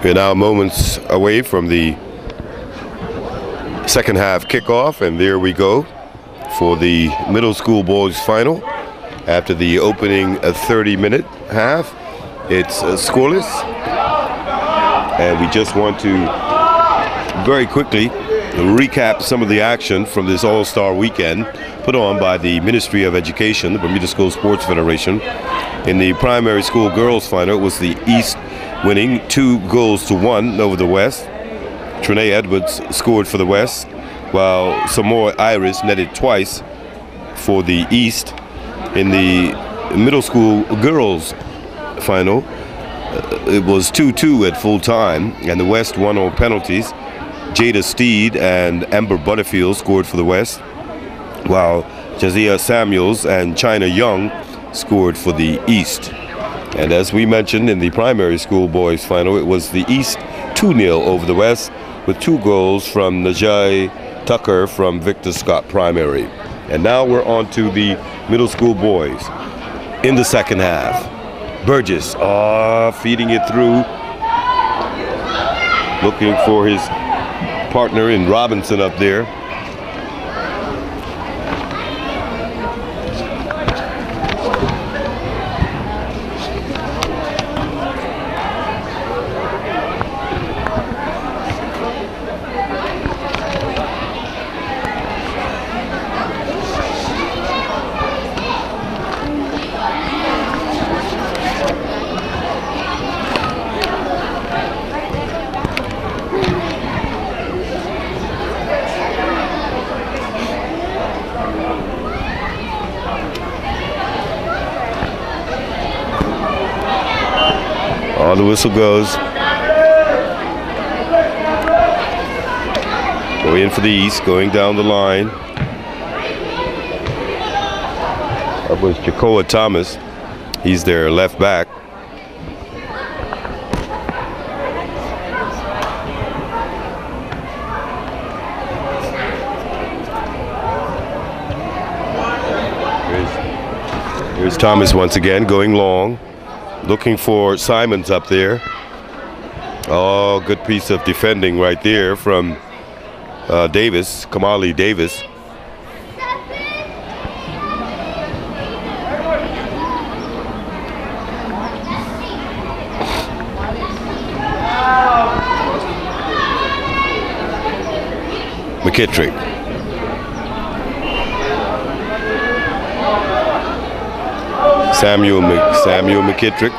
We're now moments away from the second half kickoff, and there we go for the middle school boys final. After the opening 30-minute half, it's scoreless, and we just want to very quickly recap some of the action from this All-Star weekend put on by the Ministry of Education, the Bermuda School Sports Federation. In the primary school girls final, it was the East winning 2-1 over the West. Trinae Edwards scored for the West, while Samoa Iris netted twice for the East. In the middle school girls final, it was 2-2 at full time, and the West won on penalties. Jada Steed and Amber Butterfield scored for the West, while Jazia Samuels and China Young scored for the East. And as we mentioned in the primary school boys final, it was the East 2-0 over the West, with 2 goals from Najai Tucker from Victor Scott Primary. And now we're on to the middle school boys in the second half. Burgess feeding it through, looking for his partner in Robinson up there. The whistle goes. Going in for the East, going down the line. That was Jacoa Thomas. He's their left back. Here's Thomas once again, going long. Looking for Simons up there. Oh, good piece of defending right there from Davis, Kamali Davis. McKittrick. Samuel McKittrick,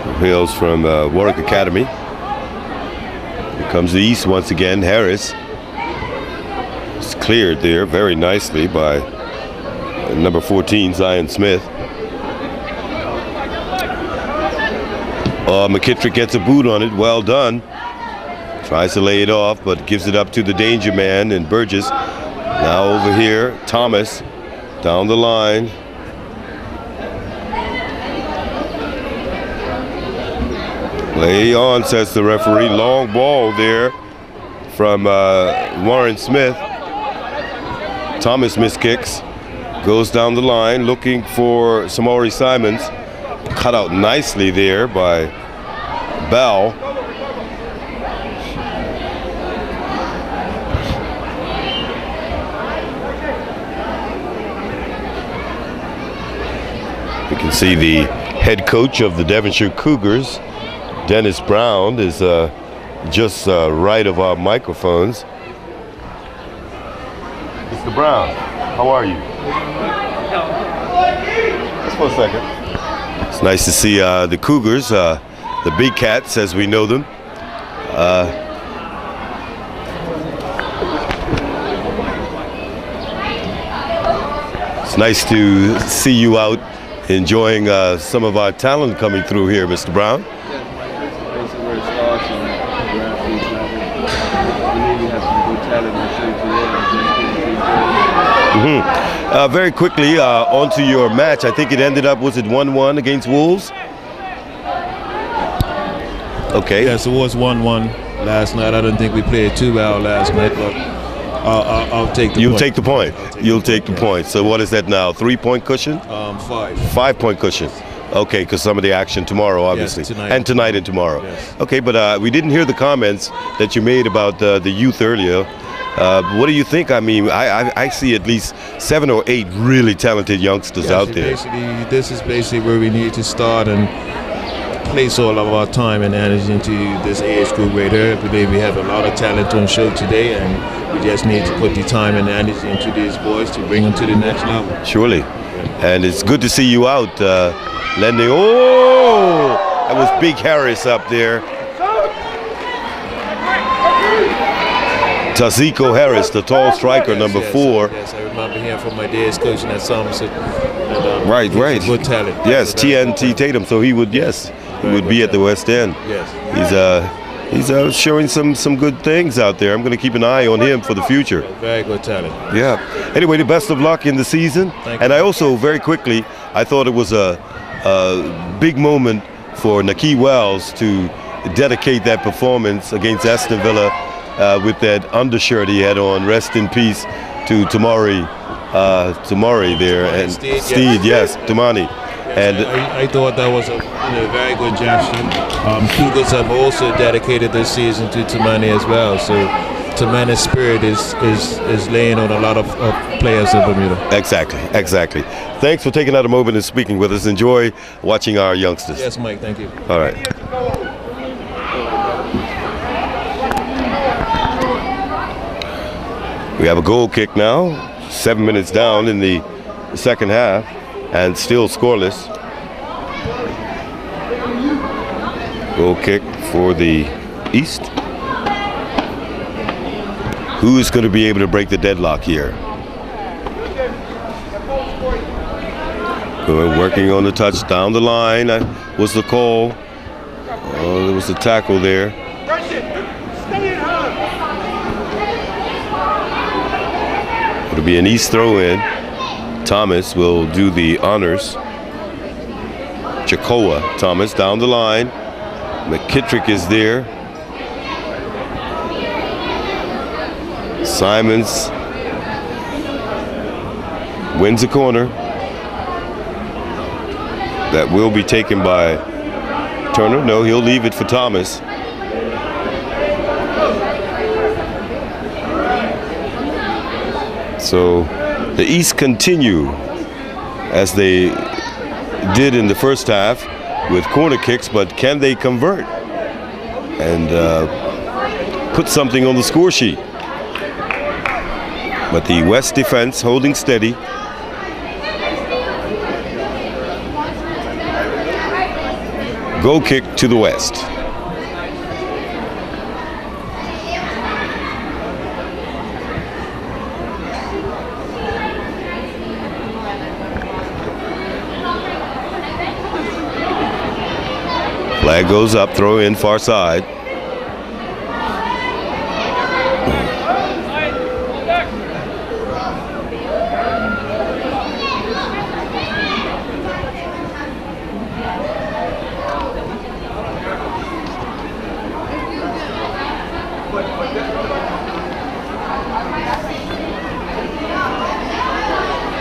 who hails from Warwick Academy. Here comes the East once again. Harris. It's cleared there very nicely by number 14, Zion Smith. McKittrick gets a boot on it. Well done. Tries to lay it off, but gives it up to the danger man and Burgess. Now over here, Thomas down the line. Lay on, says the referee. Long ball there from Warren Smith. Thomas miskicks, goes down the line looking for Samori Simons. Cut out nicely there by Bell. You can see the head coach of the Devonshire Cougars, Dennis Brown, is just right of our microphones. Mr. Brown, how are you? Just for a second. It's nice to see the Cougars, the Big Cats as we know them. It's nice to see you out enjoying some of our talent coming through here, Mr. Brown. Very quickly, on to your match. I think it ended up, was it 1-1 against Wolves? Okay. Yes, it was 1-1 last night. I didn't think we played too well last night, but I'll take the point. You'll take the point. You'll take the point. So what is that now? 3-point cushion? 5. 5-point cushion. Okay, because some of the action tomorrow, obviously. Yes, tonight. And tonight and tomorrow. Yes. Okay, but we didn't hear the comments that you made about the youth earlier. What do you think? I mean, I see at least 7 or 8 really talented youngsters Yes, out there. This is basically where we need to start and place all of our time and energy into this age group right here. I believe we have a lot of talent on show today, and we just need to put the time and energy into these boys to bring them to the next level. Surely. And it's good to see you out, lending. Oh, that was Big Harris up there. Taziko Harris, the tall striker, number 4. Yes, I remember him from my days coaching at Somerset. And, Right. he's a good talent. Yes, TNT Tatum. So he would, he would be at the West End. Yes. He's showing some good things out there. I'm going to keep an eye on him for the future. Very good talent. Yeah. Anyway, the best of luck in the season. Thank And you. I also, very quickly, I thought it was a big moment for Nakeem Wells to dedicate that performance against Aston Villa with that undershirt he had on. Rest in peace to Tamari there. And Steed, yes, Tamani. And I thought that was a very good gesture. Cougars have also dedicated this season to Tamani as well. So Tamani's spirit is laying on a lot of players in Bermuda. Exactly. Thanks for taking out a moment and speaking with us. Enjoy watching our youngsters. Yes, Mike, thank you. All right. We have a goal kick now. 7 minutes down in the second half and still scoreless. Goal kick for the East. Who is going to be able to break the deadlock here? Working on the touch down the line. Was the call. Oh, there was a tackle there. It'll be an East throw in. Thomas will do the honors. Jacoa Thomas down the line. McKittrick is there. Simons wins the corner. That will be taken by Turner. No, he'll leave it for Thomas. So the East continue as they did in the first half with corner kicks, but can they convert and put something on the score sheet? But the West defense holding steady. Goal kick to the West. Flag goes up, throw in far side.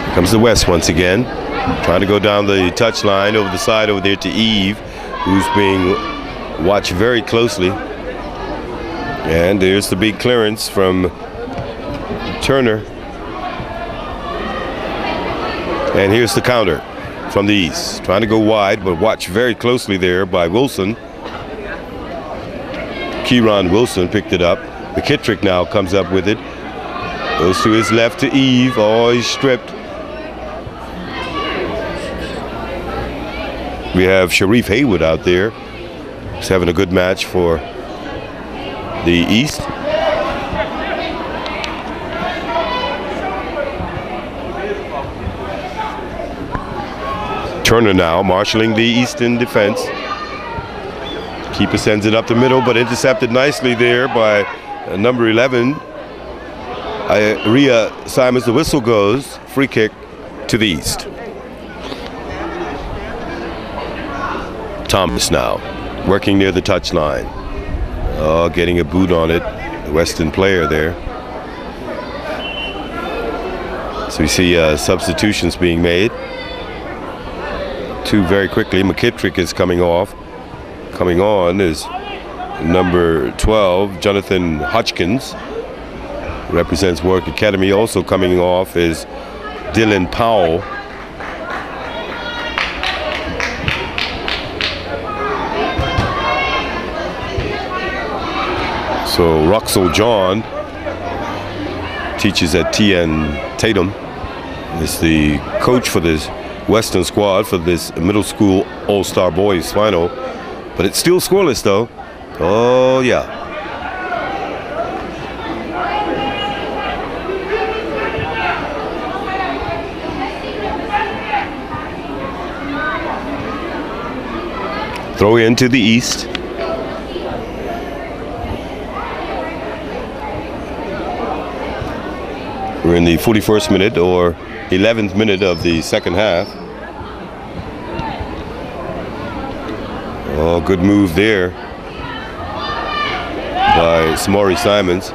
Here comes the West once again, trying to go down the touchline over the side over there to Eve, who's being watched very closely. And there's the big clearance from Turner. And here's the counter from the East. Trying to go wide, but watched very closely there by Wilson. Kieran Wilson picked it up. McKittrick now comes up with it. Goes to his left to Eve. Oh, he's stripped. We have Sharif Haywood out there. He's having a good match for the East. Turner now marshaling the Eastern defense. Keeper sends it up the middle, but intercepted nicely there by number 11, Rhea Simons. The whistle goes. Free kick to the East. Thomas now working near the touchline. Oh, getting a boot on it. The Western player there. So you see substitutions being made. two very quickly. McKittrick is coming off. Coming on is number 12, Jonathan Hodgkins, represents Warwick Academy. Also coming off is Dylan Powell. So Roxel John teaches at TN Tatum, is the coach for this Western squad for this middle school All-Star Boys final. But it's still scoreless though. Oh yeah. Throw in to the east. We're in the 41st minute or 11th minute of the second half. Oh, good move there by Samori Simons.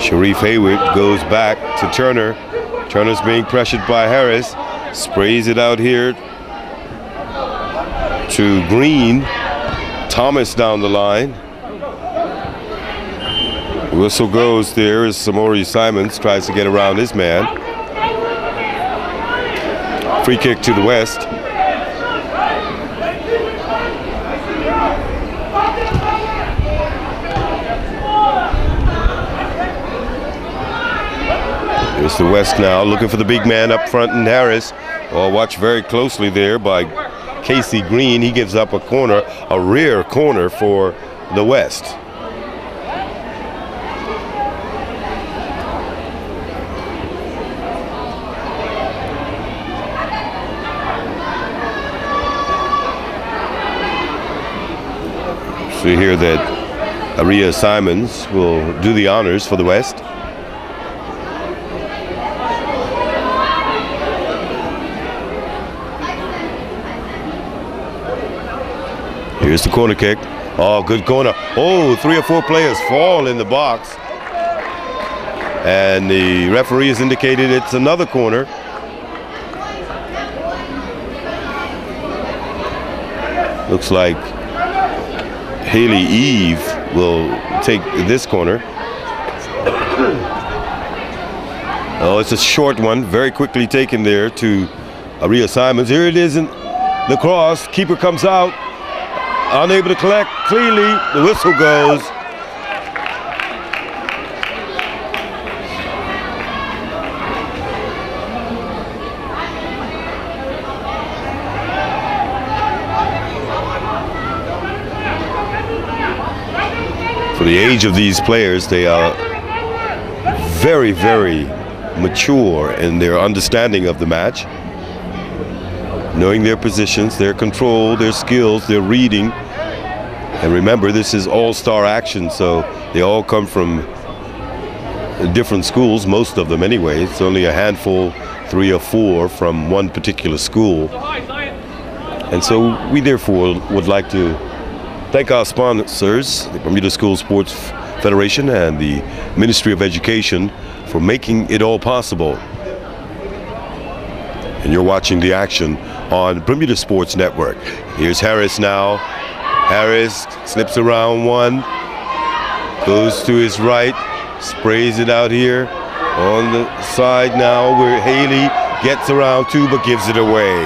Sharif Hayward goes back to Turner. Turner's being pressured by Harris. Sprays it out here to Green. Thomas down the line. Whistle goes there as Samori Simons tries to get around his man. Free kick to the west. Here's the West now, looking for the big man up front in Harris. Oh, watch very closely there by Casey Green. He gives up a corner, a rear corner for the West. See here that Aria Simons will do the honors for the West. Here's the corner kick. Oh, good corner. Oh, 3 or 4 players fall in the box. And the referee has indicated it's another corner. Looks like Haley Eve will take this corner. Oh, it's a short one, very quickly taken there to Aria Simons. Here it is in the cross. Keeper comes out, unable to collect cleanly. The whistle goes. For the age of these players, they are very, very mature in their understanding of the match, knowing their positions, their control, their skills, their reading. And remember, this is all-star action, so they all come from different schools, most of them anyway. It's only a handful, 3 or 4 from one particular school. And so we therefore would like to thank our sponsors, the Bermuda School Sports Federation and the Ministry of Education, for making it all possible. And you're watching the action on Bermuda Sports Network. Here's Harris now. Harris slips around one, goes to his right, sprays it out here on the side now where Haley gets around two but gives it away.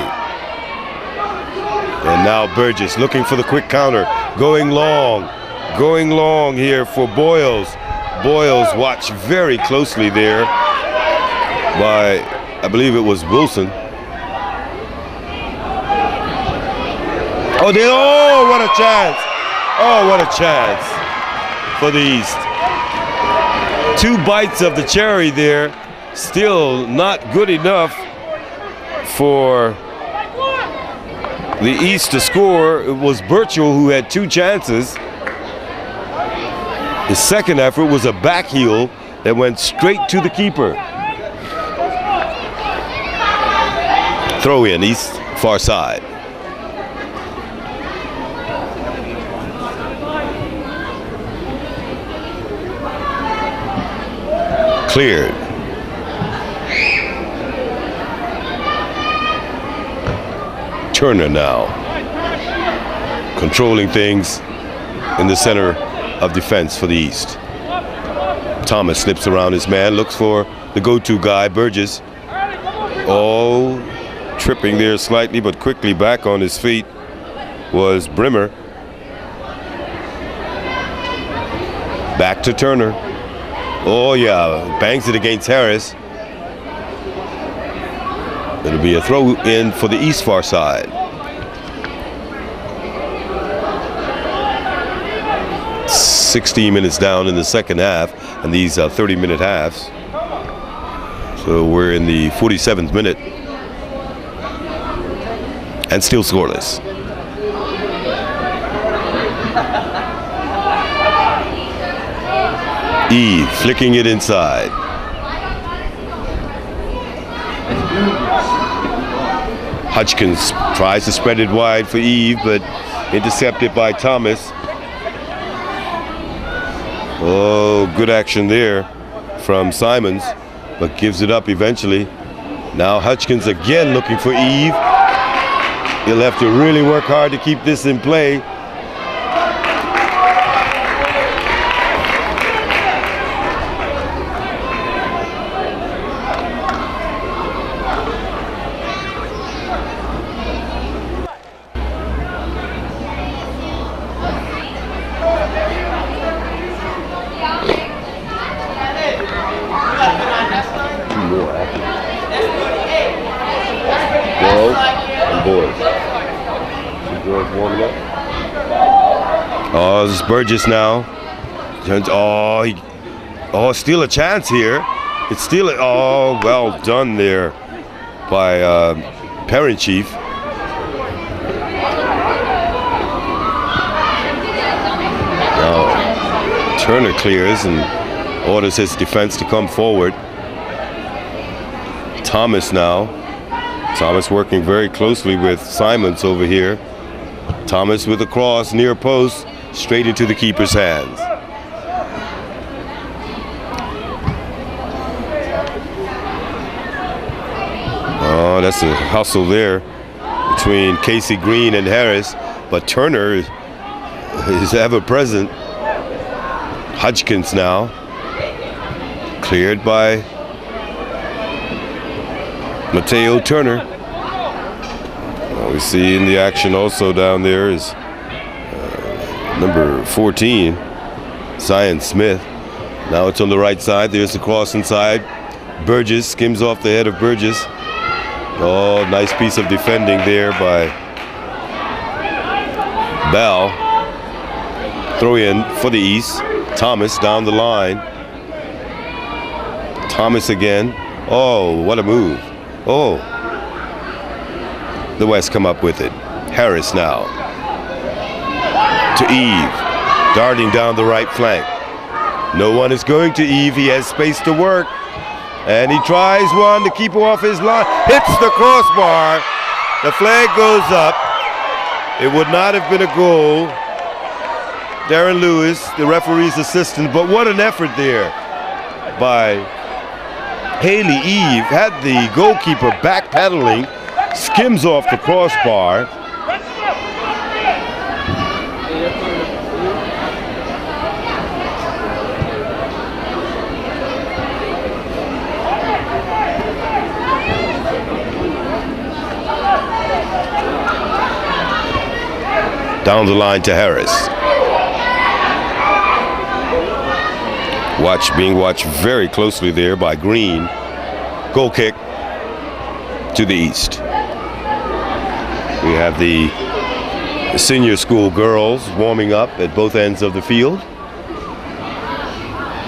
And now Burgess looking for the quick counter, going long here for Boyles. Boyles watched very closely there by, I believe it was Wilson. Oh, what a chance. Oh, what a chance for the East. 2 bites of the cherry there, still not good enough for the East to score. It was Birchall who had 2 chances. His second effort was a back heel that went straight to the keeper. Throw in, East, far side. Cleared. Turner now controlling things in the center of defense for the East. Thomas slips around his man, looks for the go-to guy, Burgess. Oh, tripping there slightly, but quickly back on his feet was Brimmer. Back to Turner. Oh yeah, bangs it against Harris. It'll be a throw in for the East far side. 16 minutes down in the second half, and these 30-minute halves. So we're in the 47th minute, and still scoreless. Eve flicking it inside. Hutchins tries to spread it wide for Eve, but intercepted by Thomas. Oh, good action there from Simons, but gives it up eventually. Now Hutchins again looking for Eve. He'll have to really work hard to keep this in play. Oh, this is Burgess now. Still a chance here. It's still well done there by Parent Chief. Now Turner clears and orders his defense to come forward. Thomas now. Thomas working very closely with Simons over here. Thomas with a cross near post, straight into the keeper's hands. Oh, that's a hustle there between Casey Green and Harris, but Turner is ever present. Hutchins now, cleared by Mateo Turner. We see in the action also down there is number 14, Zion Smith. Now it's on the right side. There's the cross inside. Burgess skims off the head of Burgess. Oh, nice piece of defending there by Bell. Throw in for the East. Thomas down the line. Thomas again. Oh, what a move. Oh. The West come up with it. Harris now. To Eve. Darting down the right flank. No one is going to Eve. He has space to work. And he tries one to keep him off his line. Hits the crossbar. The flag goes up. It would not have been a goal. Darren Lewis, the referee's assistant. But what an effort there by Haley Eve. Had the goalkeeper backpedaling. Skims off the crossbar. Down the line to Harris. Being watched very closely there by Green. Goal kick to the East. We have the senior school girls warming up at both ends of the field.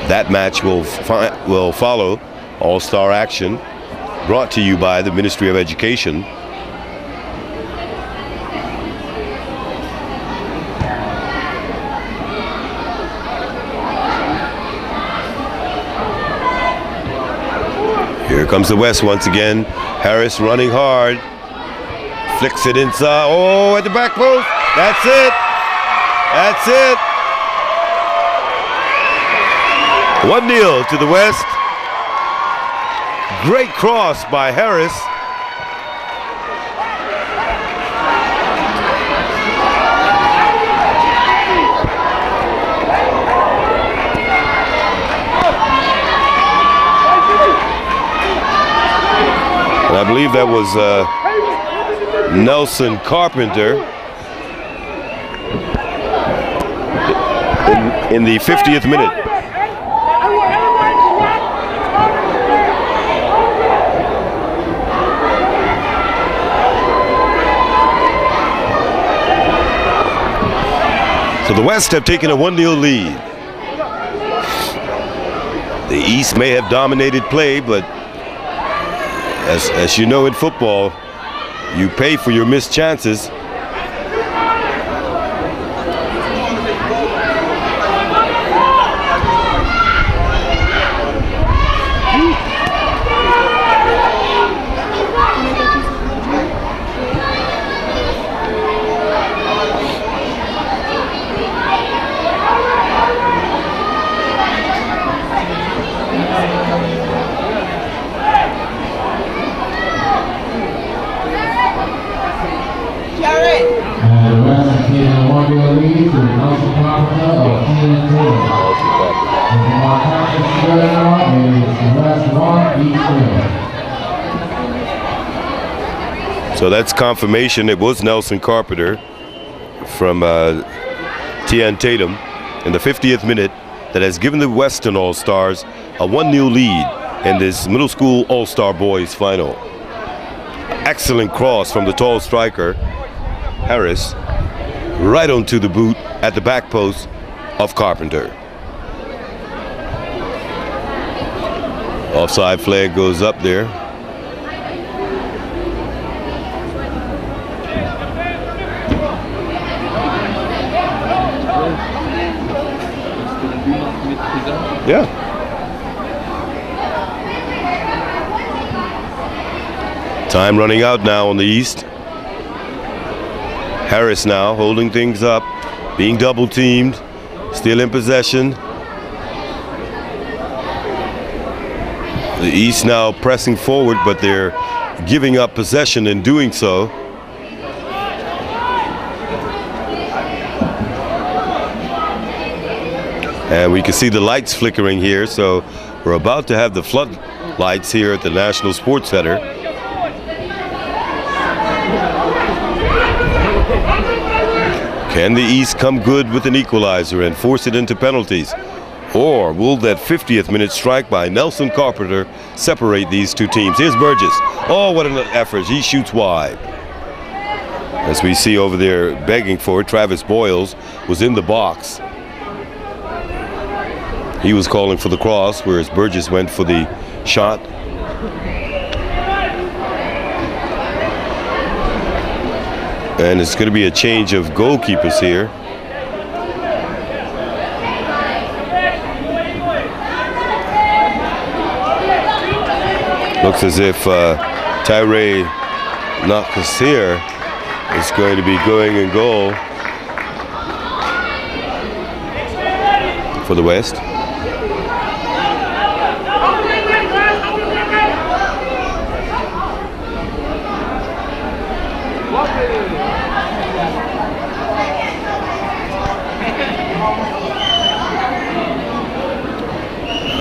That match will follow All-Star action, brought to you by the Ministry of Education. Here comes the West once again. Harris running hard. Flicks it inside. Oh, at the back post. That's it. That's it. 1-0 to the West. Great cross by Harris. believe that was Nelson Carpenter in the 50th minute. So the West have taken a 1-0 lead. The East may have dominated play, but as you know in football, you pay for your missed chances. So that's confirmation. It was Nelson Carpenter from Tian Tatum in the 50th minute that has given the Western All-Stars a 1-0 lead in this middle school All-Star Boys final. Excellent cross from the tall striker, Harris, right onto the boot at the back post of Carpenter. Offside flag goes up there. Yeah. Time running out now on the East. Harris now holding things up, being double teamed, still in possession. The East now pressing forward, but they're giving up possession in doing so. And we can see the lights flickering here, so we're about to have the floodlights here at the National Sports Center. Can the East come good with an equalizer and force it into penalties? Or will that 50th minute strike by Nelson Carpenter separate these two teams? Here's Burgess. Oh, what an effort. He shoots wide. As we see over there begging for it, Travis Boyles was in the box. He was calling for the cross, whereas Burgess went for the shot. And it's going to be a change of goalkeepers here. Looks as if Tyree Nakasir is going to be going in goal for the West.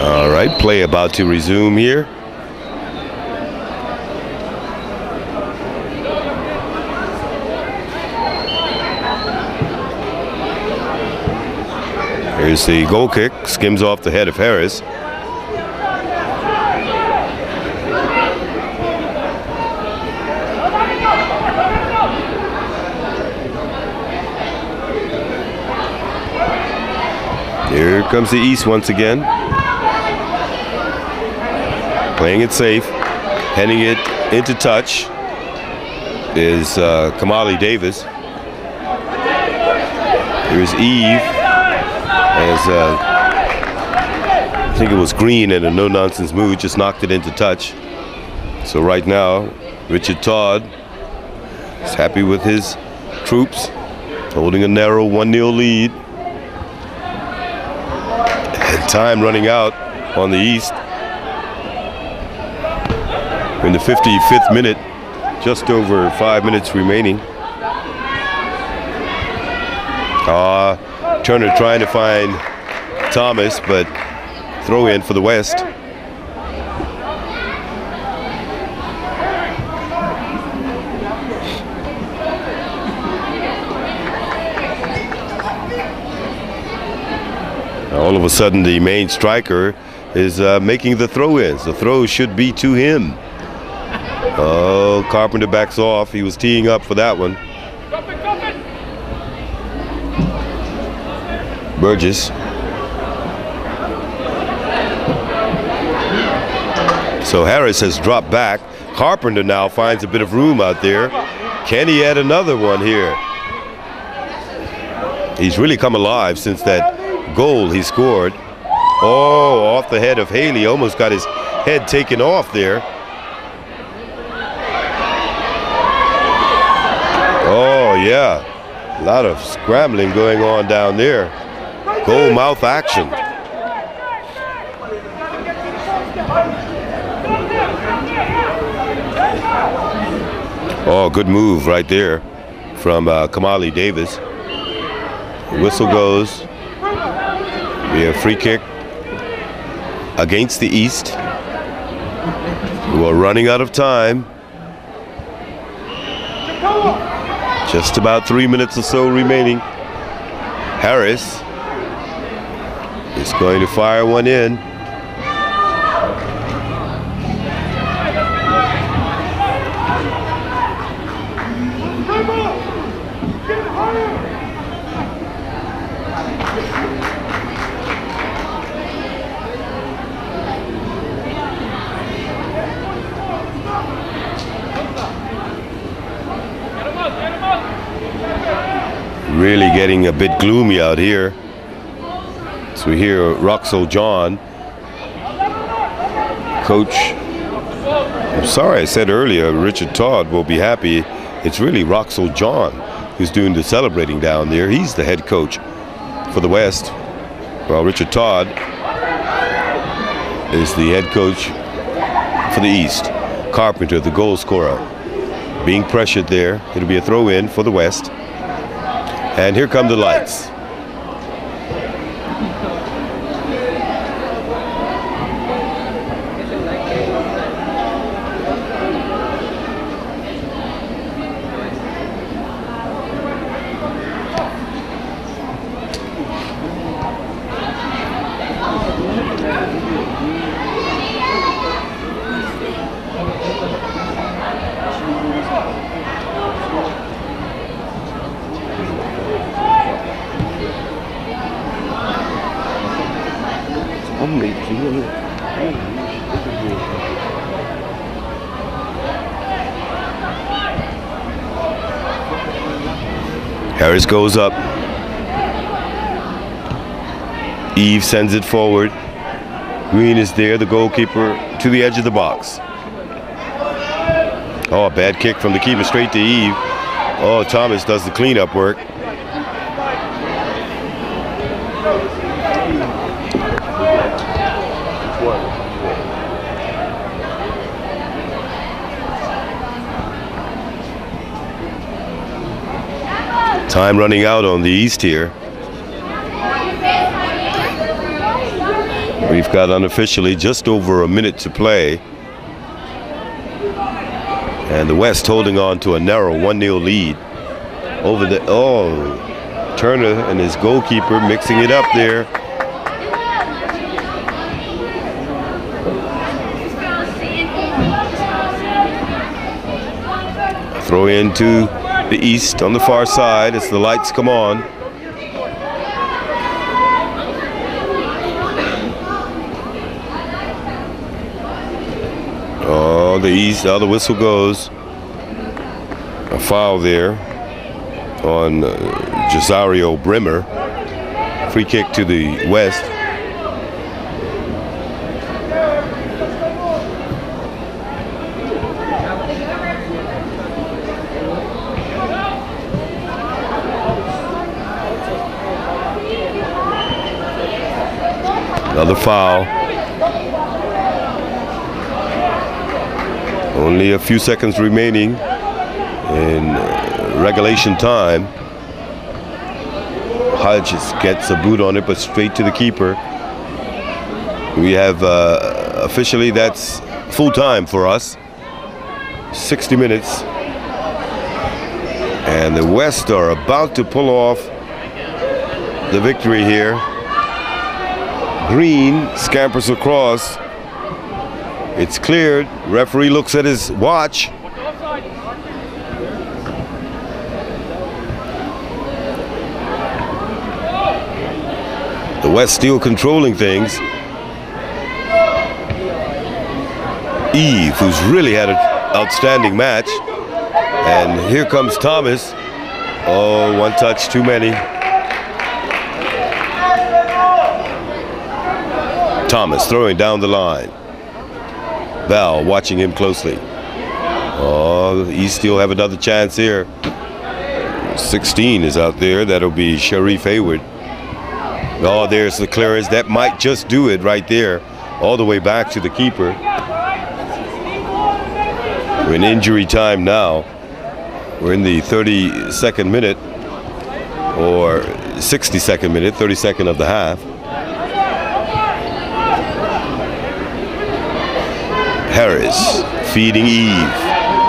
All right, play about to resume here. Here's the goal kick, skims off the head of Harris. Here comes the East once again. Playing it safe, heading it into touch is Kamali Davis. Here's Eve, as I think it was Green in a no-nonsense mood, just knocked it into touch. So right now, Richard Todd is happy with his troops, holding a narrow 1-0 lead. And time running out on the East. In the 55th minute, just over 5 minutes remaining. Turner trying to find Thomas, but throw in for the West. All of a sudden, the main striker is making the throw-ins. The throw should be to him. Oh, Carpenter backs off. He was teeing up for that one. Burgess. So Harris has dropped back. Carpenter now finds a bit of room out there. Can he add another one here? He's really come alive since that goal he scored. Oh, off the head of Haley. Almost got his head taken off there. Oh, yeah. A lot of scrambling going on down there. Goal mouth action. Oh, good move right there from Kamali Davis. Whistle goes. Be a free kick against the East, who are running out of time. Just about 3 minutes or so remaining. Harris is going to fire one in. Really getting a bit gloomy out here. So we hear Roxel John. Coach, I'm sorry I said earlier Richard Todd will be happy. It's really Roxel John who's doing the celebrating down there. He's the head coach for the West. Well, Richard Todd is the head coach for the East. Carpenter, the goal scorer, being pressured there. It'll be a throw in for the West. And here come the lights. Harris goes up. Eve sends it forward. Green is there, the goalkeeper, to the edge of the box. Oh, a bad kick from the keeper straight to Eve. Oh, Thomas does the cleanup work. Time running out on the East here. We've got unofficially just over a minute to play. And the West holding on to a narrow 1-0 lead. Over the, Turner and his goalkeeper mixing it up there. Throw into the East on the far side as the lights come on. Oh, the East, the whistle goes. A foul there on Jazario Brimmer. Free kick to the West. Another foul. Only a few seconds remaining in regulation time. Hodges gets a boot on it, but straight to the keeper. We have officially, that's full time for us. 60 minutes. And the West are about to pull off the victory here. Green scampers across. It's cleared. Referee looks at his watch. The West still controlling things. Eve, who's really had an outstanding match. And here comes Thomas. Oh, one touch too many. Thomas throwing down the line. Val watching him closely. Oh, he still have another chance here. 16 is out there. That'll be Sharif Hayward. Oh, there's the clearance. That might just do it right there. All the way back to the keeper. We're in injury time now. We're in the 32nd minute, or 62nd minute, 32nd of the half. Harris feeding Eve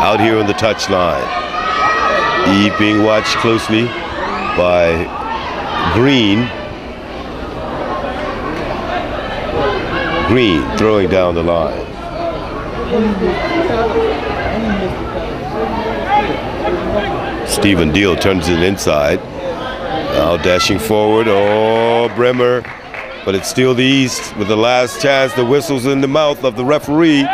out here on the touchline. Eve being watched closely by Green. Green throwing down the line. Stephen Deal turns it inside. Now dashing forward. Oh, Bremer. But it's still the East with the last chance. The whistle's in the mouth of the referee.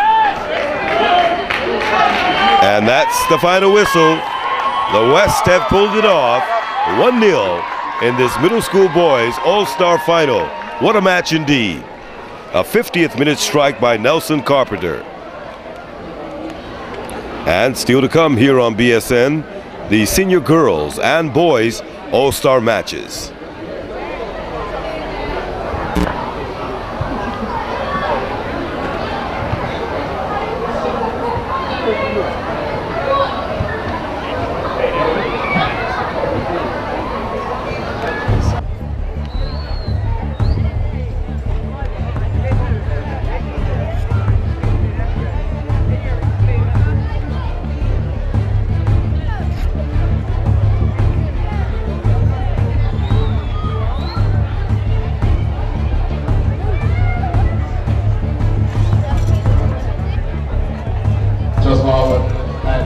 And that's the final whistle. The West have pulled it off 1-0 in this middle school boys All-Star final. What a match indeed. A 50th minute strike by Nelson Carpenter. And still to come here on BSN, the senior girls and boys All-Star matches.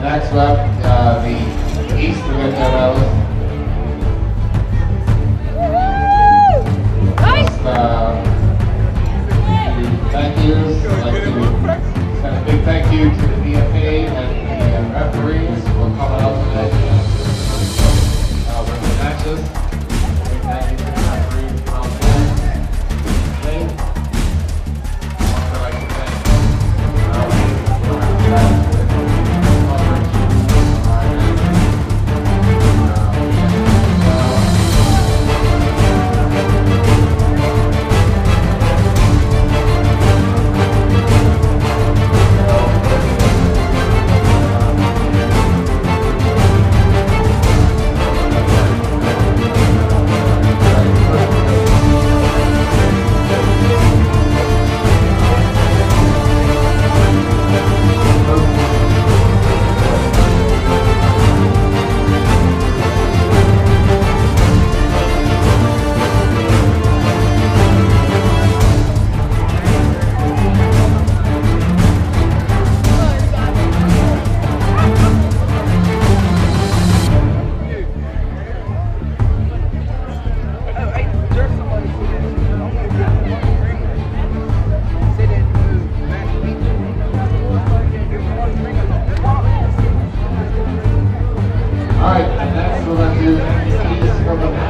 Next up, the East Event medalist. Thank yous. I'd like to send a big thank you to the DFA and the referees for coming out today with the matches. Big thank you to the referees for coming out today. Also, I'd like to thank All right, and next we're going to do the East from the